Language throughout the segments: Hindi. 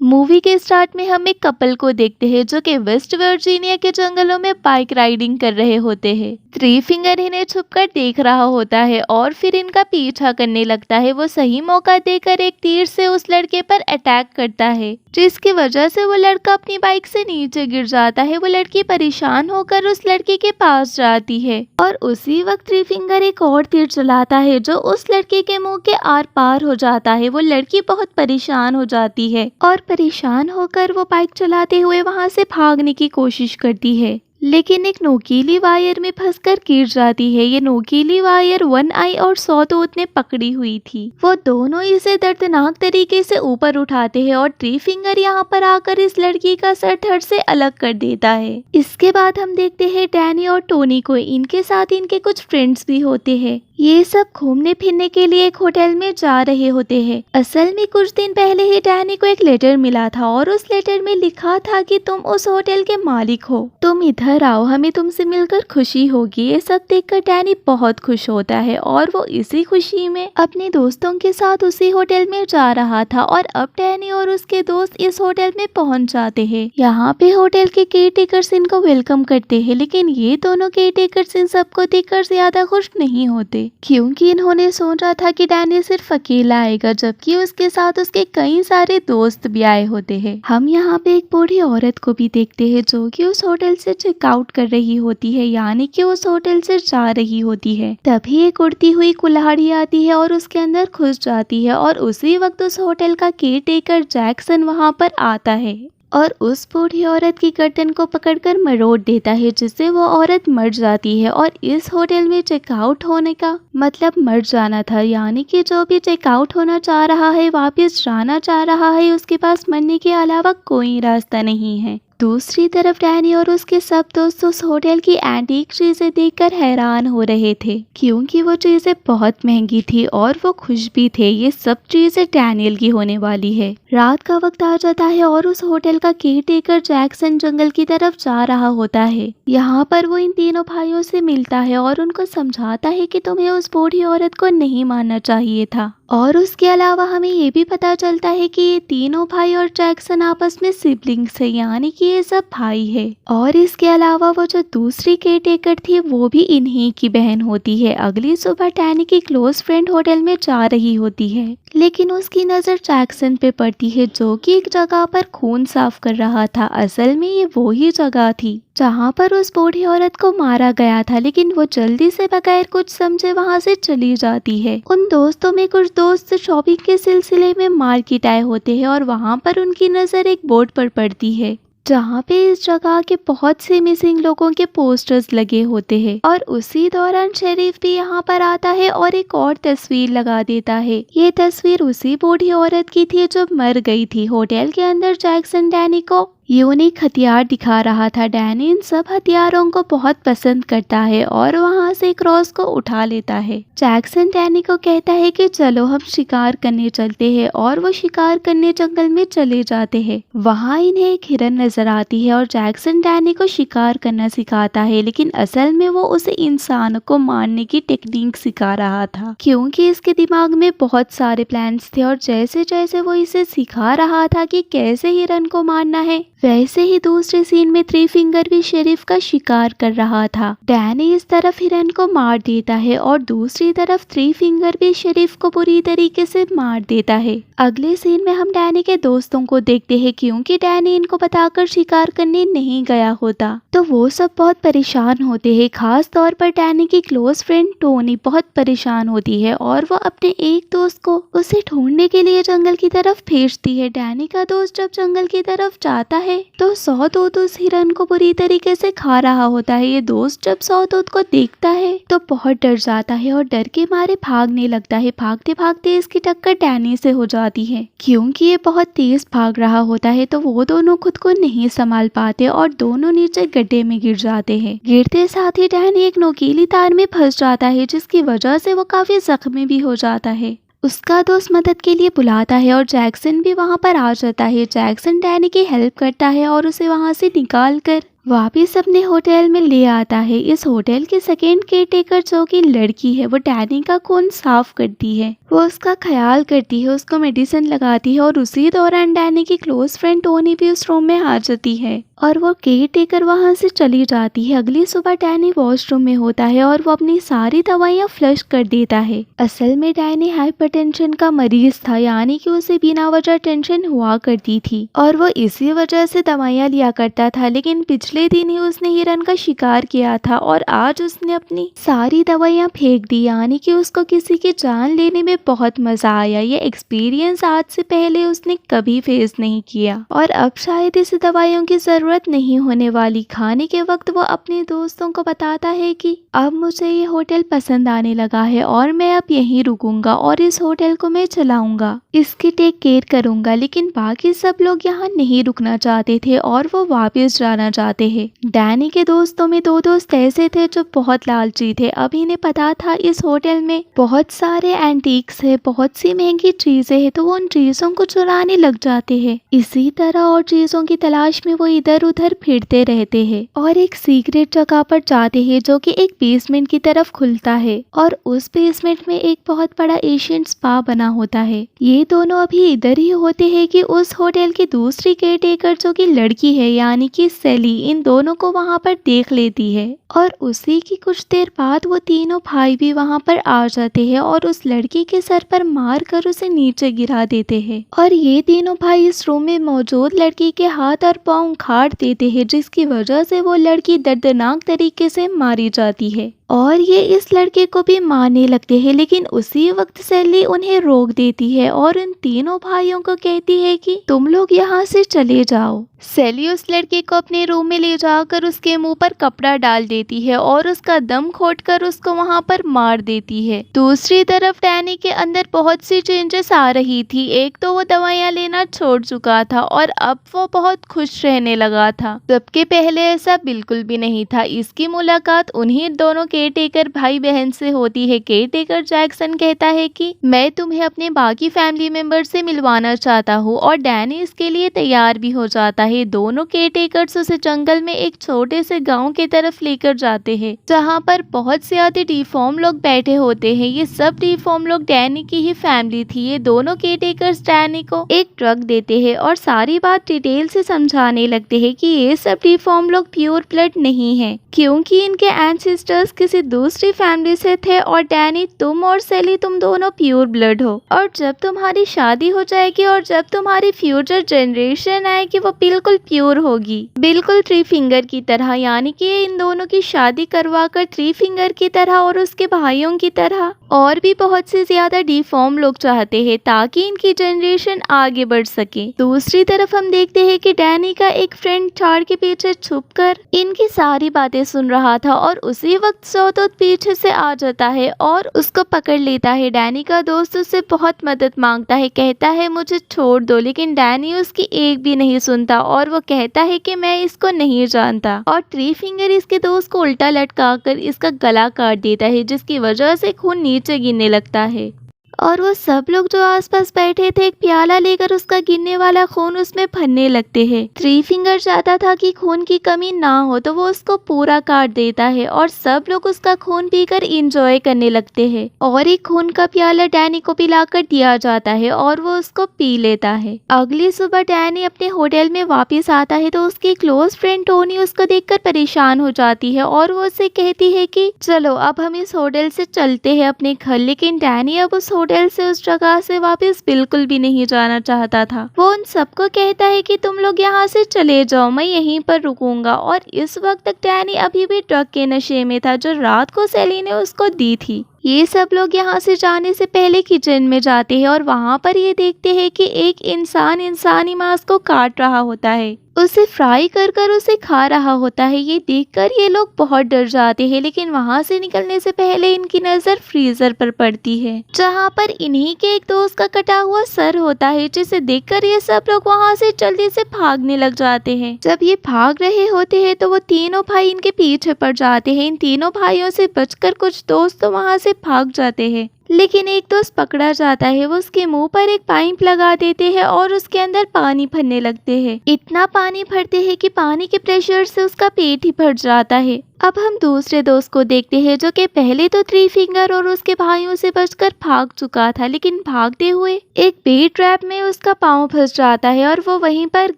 मूवी के स्टार्ट में हम एक कपल को देखते हैं जो कि वेस्ट वर्जीनिया के जंगलों में बाइक राइडिंग कर रहे होते हैं। थ्री फिंगर इन्हें छुपकर देख रहा होता है और फिर इनका पीछा करने लगता है। वो सही मौका देकर एक तीर से उस लड़के पर अटैक करता है, जिसकी वजह से वो लड़का अपनी बाइक से नीचे गिर जाता है। वो लड़की परेशान होकर उस लड़के के पास जाती है और उसी वक्त थ्री फिंगर एक और तीर चलाता है जो उस लड़के के मुंह के आर पार हो जाता है। वो लड़की बहुत परेशान हो जाती है और परेशान होकर वो बाइक चलाते हुए वहां से भागने की कोशिश करती है, लेकिन एक नोकीली वायर में फंसकर गिर जाती है। ये नोकीली वायर वन आई और सॉटूथ ने पकड़ी हुई थी। वो दोनों इसे दर्दनाक तरीके से ऊपर उठाते हैं और थ्री फिंगर यहाँ पर आकर इस लड़की का सर धड़ से अलग कर देता है। इसके बाद हम देखते हैं डैनी और टोनी को। इनके साथ इनके कुछ फ्रेंड्स भी होते हैं। ये सब घूमने फिरने के लिए एक होटल में जा रहे होते हैं। असल में कुछ दिन पहले ही डैनी को एक लेटर मिला था और उस लेटर में लिखा था कि तुम उस होटल के मालिक हो, तुम इधर आओ, हमें तुमसे मिलकर खुशी होगी। ये सब देखकर डैनी बहुत खुश होता है और वो इसी खुशी में अपने दोस्तों के साथ उसी होटल में जा रहा था। और अब डैनी और उसके दोस्त इस होटल में पहुंच जाते हैं। यहाँ पे होटल के केयर टेकर्स इनको वेलकम करते हैं, लेकिन ये दोनों केयर टेकर्स इन सबको देखकर ज्यादा खुश नहीं होते, क्योंकि इन्होंने सोचा था कि डैनी सिर्फ अकेला आएगा, जबकि उसके साथ उसके कई सारे दोस्त भी आए होते हैं। हम यहाँ पे एक बूढ़ी औरत को भी देखते हैं जो कि उस होटल से चेकआउट कर रही होती है, यानी कि उस होटल से जा रही होती है। तभी एक उड़ती हुई कुल्हाड़ी आती है और उसके अंदर घुस जाती है और उसी वक्त उस होटल का केयर टेकर जैक्सन वहाँ पर आता है और उस बूढ़ी औरत की गर्दन को पकड़कर मरोड़ देता है, जिससे वो औरत मर जाती है। और इस होटल में चेकआउट होने का मतलब मर जाना था, यानी कि जो भी चेकआउट होना चाह रहा है, वापस जाना चाह रहा है, उसके पास मरने के अलावा कोई रास्ता नहीं है। दूसरी तरफ डैनी और उसके सब दोस्त उस होटल की एंटीक चीजें देखकर हैरान हो रहे थे, क्योंकि वो चीजें बहुत महंगी थी और वो खुश भी थे। ये सब चीजें डैनियल की होने वाली है। रात का वक्त आ जाता है और उस होटल का केयर टेकर जैक्सन जंगल की तरफ जा रहा होता है। यहाँ पर वो इन तीनों भाइयों से मिलता है और उनको समझाता है कि तुम्हें उस बूढ़ी औरत को नहीं मानना चाहिए था। और उसके अलावा हमें ये भी पता चलता है कि ये तीनों भाई और जैक्सन आपस में सिबलिंग्स है, यानी कि ये सब भाई है। और इसके अलावा वो जो दूसरी केयर टेकर थी वो भी इन्हीं की बहन होती है। अगली सुबह डैनी की क्लोज फ्रेंड होटल में जा रही होती है, लेकिन उसकी नजर जैक्सन पे पड़ती है जो कि एक जगह पर खून साफ कर रहा था। असल में ये वो ही जगह थी जहाँ पर उस बूढ़ी औरत को मारा गया था, लेकिन वो जल्दी से बगैर कुछ समझे वहाँ से चली जाती है। उन दोस्तों में कुछ दोस्त शॉपिंग के सिलसिले में मार्केट आए होते हैं और वहाँ पर उनकी नज़र एक बोर्ड पर पड़ती है जहाँ पे इस जगह के बहुत से मिसिंग लोगों के पोस्टर्स लगे होते हैं। और उसी दौरान शरीफ भी यहाँ पर आता है और एक और तस्वीर लगा देता है। ये तस्वीर उसी बूढ़ी औरत की थी जो मर गई थी। होटल के अंदर जैक्सन डैनी को यूनिक हथियार दिखा रहा था। डैनी इन सब हथियारों को बहुत पसंद करता है और वहाँ से क्रॉस को उठा लेता है। जैक्सन डैनी को कहता है कि चलो हम शिकार करने चलते हैं और वो शिकार करने जंगल में चले जाते हैं। वहाँ इन्हें एक हिरन नजर आती है और जैक्सन डैनी को शिकार करना सिखाता है, लेकिन असल में वो उसे इंसानों को मारने की टेक्निक सिखा रहा था, क्योंकि इसके दिमाग में बहुत सारे प्लान्स थे। और जैसे जैसे वो इसे सिखा रहा था कि कैसे हिरन को मारना है, वैसे ही दूसरे सीन में थ्री फिंगर भी शरीफ का शिकार कर रहा था। डैनी इस तरफ हिरन को मार देता है और दूसरी तरफ थ्री फिंगर भी शरीफ को बुरी तरीके से मार देता है। अगले सीन में हम डैनी के दोस्तों को देखते हैं, क्योंकि डैनी इनको बताकर शिकार करने नहीं गया होता, तो वो सब बहुत परेशान होते हैं। खास तौर पर डैनी की क्लोज फ्रेंड टोनी बहुत परेशान होती है और वो अपने एक दोस्त को उसे ढूंढने के लिए जंगल की तरफ भेजती है। डैनी का दोस्त जब जंगल की तरफ जाता है तो सॉटूथ उस हिरन को बुरी तरीके से खा रहा होता है। ये दोस्त जब सॉटूथ को देखता है तो बहुत डर जाता है और डर के मारे भागने लगता है। भागते भागते इसकी टक्कर डैनी से हो जाती है, क्योंकि ये बहुत तेज भाग रहा होता है, तो वो दोनों खुद को नहीं संभाल पाते और दोनों नीचे गड्ढे में गिर जाते हैं। गिरते साथ ही डैनी एक नोकीली तार में फंस जाता है, जिसकी वजह से वो काफी जख्मी भी हो जाता है। उसका दोस्त मदद के लिए बुलाता है और जैक्सन भी वहाँ पर आ जाता है। जैक्सन डैनी की हेल्प करता है और उसे वहाँ से निकाल कर वापिस अपने होटल में ले आता है। इस होटल के सेकेंड केयरटेकर जो कि लड़की है, वो डैनी का खून साफ करती है, वो उसका ख्याल करती है, उसको मेडिसिन लगाती है और उसी दौरान डैनी की क्लोज फ्रेंड टोनी भी उस रूम में आ जाती है और वो केयरटेकर वहां से चली जाती है। अगली सुबह डैनी वॉशरूम में होता है और वो अपनी सारी दवाइयां फ्लश कर देता है। असल में डैनी हाइपरटेंशन का मरीज था, यानी कि उसे बिना वजह टेंशन हुआ करती थी और वो इसी वजह से दवाइयां लिया करता था। लेकिन पिछले दिन ही उसने हिरन का शिकार किया था और आज उसने अपनी सारी दवाइयां फेंक दी, यानी कि उसको किसी की जान लेने में बहुत मजा आया। ये एक्सपीरियंस आज से पहले उसने कभी फेस नहीं किया और अब शायद इस दवाइयों की जरूरत नहीं होने वाली। खाने के वक्त वो अपने दोस्तों को बताता है कि अब मुझे ये होटल पसंद आने लगा है और मैं अब यहीं रुकूंगा और इस होटल को मैं चलाऊंगा, इसकी टेक केयर करूंगा। लेकिन बाकी सब लोग यहाँ नहीं रुकना चाहते थे और वो वापस जाना चाहते हैं। डैनी के दोस्तों में दो दोस्त ऐसे थे जो बहुत लालची थे। अब इन्हें पता था इस होटल में बहुत सारे एंटीक्स है, बहुत सी महंगी चीजें हैं, तो वो उन चीजों को चुराने लग जाते हैं। इसी तरह और चीजों की तलाश में वो इधर उधर फिरते रहते हैं और एक सीक्रेट जगह पर जाते हैं जो कि एक बेसमेंट की तरफ खुलता है और उस बेसमेंट में एक बहुत बड़ा एशियन स्पा बना होता है। ये दोनों अभी इधर ही होते हैं कि उस होटल की दूसरी केयरटेकर जो कि लड़की है, यानी कि सेली, इन दोनों को वहां पर देख लेती है और उसी की कुछ देर बाद वो तीनों भाई भी वहां पर आ जाते हैं और उस लड़की के सर पर मार कर उसे नीचे गिरा देते हैं और ये तीनों भाई इस रूम में मौजूद लड़की के हाथ और पांव उखाड़ देते हैं, जिसकी वजह से वो लड़की दर्दनाक तरीके से मारी जाती है और ये इस लड़के को भी मारने लगते हैं। लेकिन उसी वक्त सेली उन्हें रोक देती है और उन तीनों भाइयों को कहती है कि तुम लोग यहाँ से चले जाओ। सेली उस लड़के को अपने रूम में ले जाकर उसके मुंह पर कपड़ा डाल देती है और उसका दम खोदकर उसको वहां पर मार देती है। दूसरी तरफ डैनी के अंदर बहुत सी चेंजेस आ रही थी। एक तो वो दवाइयाँ लेना छोड़ चुका था और अब वो बहुत खुश रहने लगा था, जबकि पहले ऐसा बिल्कुल भी नहीं था। इसकी मुलाकात उन्हीं दोनों केयरटेकर भाई बहन से होती है। केयरटेकर जैक्सन कहता है कि मैं तुम्हें अपने बाकी फैमिली मेंबर से मिलवाना चाहता हूँ और डैनी इसके लिए तैयार भी हो जाता है। दोनों केयरटेकर्स उसे जंगल में एक छोटे से गांव की तरफ लेकर जाते हैं जहाँ पर बहुत से आधे डिफॉर्म लोग बैठे होते हैं। ये सब डिफॉर्म लोग डैनी की ही फैमिली थी। ये दोनों केयरटेकर्स डैनी को एक ट्रक देते हैं और सारी बात डिटेल से समझाने लगते हैं कि ये सब डिफॉर्म लोग प्योर ब्लड नहीं है, क्योंकि इनके एंसेस्टर्स किसी दूसरी फैमिली से थे और डैनी, तुम और सेली, तुम दोनों प्योर ब्लड हो और जब तुम्हारी शादी हो जाएगी और जब तुम्हारी फ्यूचर जनरेशन आएगी वो बिल्कुल प्योर होगी, बिल्कुल थ्री फिंगर की तरह। यानी कि इन दोनों की शादी करवा कर थ्री फिंगर की तरह और उसके भाइयों की तरह और भी बहुत से ज्यादा डिफॉर्म लोग चाहते हैं ताकि इनकी जनरेशन आगे बढ़ सके। दूसरी तरफ हम देखते हैं कि डैनी का एक फ्रेंड झाड़ के पीछे छुपकर इनकी सारी बातें सुन रहा था और उसी वक्त सौतोत पीछे से आ जाता है और उसको पकड़ लेता है। डैनी का दोस्त उससे बहुत मदद मांगता है, कहता है मुझे छोड़ दो, लेकिन डैनी उसकी एक भी नहीं सुनता और वो कहता है कि मैं इसको नहीं जानता और थ्री फिंगर इसके दोस्त को उल्टा लटका कर इसका गला काट देता है, जिसकी वजह से खून नीचे गिरने लगता है और वो सब लोग जो आसपास बैठे थे एक प्याला लेकर उसका गिरने वाला खून उसमें भरने लगते हैं। थ्री फिंगर चाहता था कि खून की कमी ना हो तो वो उसको पूरा काट देता है और सब लोग उसका खून पीकर एंजॉय करने लगते हैं और एक खून का प्याला डैनी को पिलाकर दिया जाता है और वो उसको पी लेता है। अगली सुबह डैनी अपने होटल में वापस आता है तो उसकी क्लोज फ्रेंड टोनी उसको देखकर परेशान हो जाती है और वो उसे कहती है कि चलो अब हम इस होटल से चलते हैं अपने घर। लेकिन डैनी अब उस होटल से उस जगह से वापस बिल्कुल भी नहीं जाना चाहता था। वो उन सबको कहता है कि तुम लोग यहाँ से चले जाओ, मैं यहीं पर रुकूंगा। और इस वक्त तक डैनी अभी भी ड्रग के नशे में था जो रात को सेली ने उसको दी थी। ये सब लोग यहाँ से जाने से पहले किचन में जाते हैं और वहाँ पर ये देखते हैं कि एक इंसान इंसानी मांस को काट रहा होता है, उसे फ्राई कर कर उसे खा रहा होता है। ये देखकर ये लोग बहुत डर जाते हैं, लेकिन वहाँ से निकलने से पहले इनकी नजर फ्रीजर पर पड़ती है जहाँ पर इन्हीं के एक दोस्त का कटा हुआ सर होता है, जिसे देखकर ये सब लोग वहाँ से जल्दी से भागने लग जाते हैं। जब ये भाग रहे होते हैं तो वो तीनों भाई इनके पीछे पड़ जाते हैं। इन तीनों भाइयों से बचकर कुछ दोस्त तो वहाँ से भाग जाते हैं, लेकिन एक दोस्त पकड़ा जाता है। वो उसके मुंह पर एक पाइप लगा देते हैं और उसके अंदर पानी भरने लगते हैं। इतना पानी भरते हैं कि पानी के प्रेशर से उसका पेट ही फट जाता है। अब हम दूसरे दोस्त को देखते हैं जो कि पहले तो थ्री फिंगर और उसके भाइयों से बचकर भाग चुका था, लेकिन भागते हुए एक बेर ट्रैप में उसका पाँव फंस जाता है और वो वहीं पर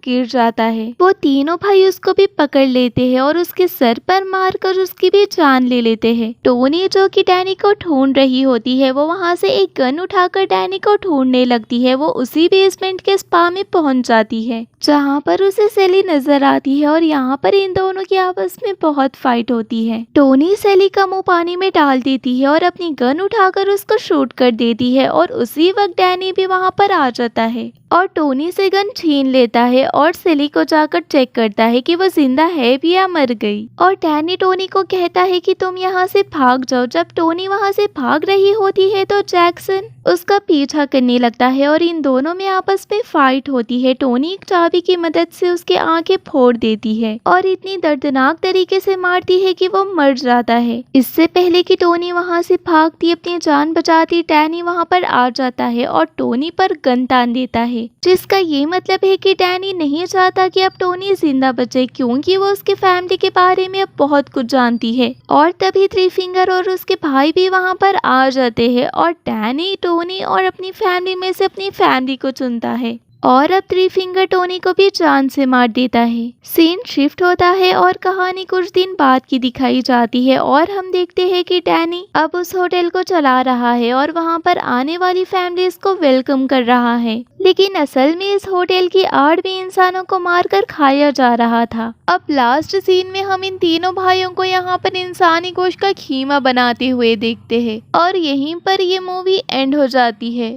गिर जाता है। वो तीनों भाई उसको भी पकड़ लेते हैं और उसके सर पर मारकर उसकी भी जान ले लेते हैं। टोनी जो कि डैनी को ढूंढ रही होती है, वो वहाँ से एक गन उठाकर डैनी को ढूंढने लगती है। वो उसी बेसमेंट के स्पा में पहुंच जाती है जहाँ पर उसे सेली नजर आती है और यहाँ पर इन दोनों की आपस में बहुत फाइट होती है। टोनी सेली का मुंह पानी में डाल देती है और अपनी गन उठाकर उसको शूट कर देती है और उसी वक्त डैनी भी वहाँ पर आ जाता है और टोनी से गन छीन लेता है और सेली को जाकर चेक करता है कि वो जिंदा है भी या मर गई। और डैनी टोनी को कहता है कि तुम यहाँ से भाग जाओ। जब टोनी वहाँ से भाग रही होती है तो जैक्सन उसका पीछा करने लगता है और इन दोनों में आपस में फाइट होती है। टोनी एक चाबी की मदद से उसके आंखें फोड़ देती है और इतनी दर्दनाक तरीके से मारती है कि वो मर जाता है। इससे पहले कि टोनी वहाँ से भागती अपनी जान बचाती, डैनी वहाँ पर आ जाता है और टोनी पर गन तान देता है, जिसका ये मतलब है कि डैनी नहीं चाहता कि अब टोनी जिंदा बचे, क्योंकि वो उसके फैमिली के बारे में अब बहुत कुछ जानती है। और तभी थ्री फिंगर और उसके भाई भी वहाँ पर आ जाते हैं और डैनी टोनी और अपनी फैमिली में से अपनी फैमिली को चुनता है और अब थ्री फिंगर टोनी को भी जान से मार देता है। सीन शिफ्ट होता है और कहानी कुछ दिन बाद की दिखाई जाती है और हम देखते हैं कि डैनी अब उस होटल को चला रहा है और वहां पर आने वाली फैमिलीज को वेलकम कर रहा है, लेकिन असल में इस होटल की आड़ में इंसानों को मारकर खाया जा रहा था। अब लास्ट सीन में हम इन तीनों भाइयों को यहाँ पर इंसानी गोश्त का खीमा बनाते हुए देखते हैं और यहीं पर ये मूवी एंड हो जाती है।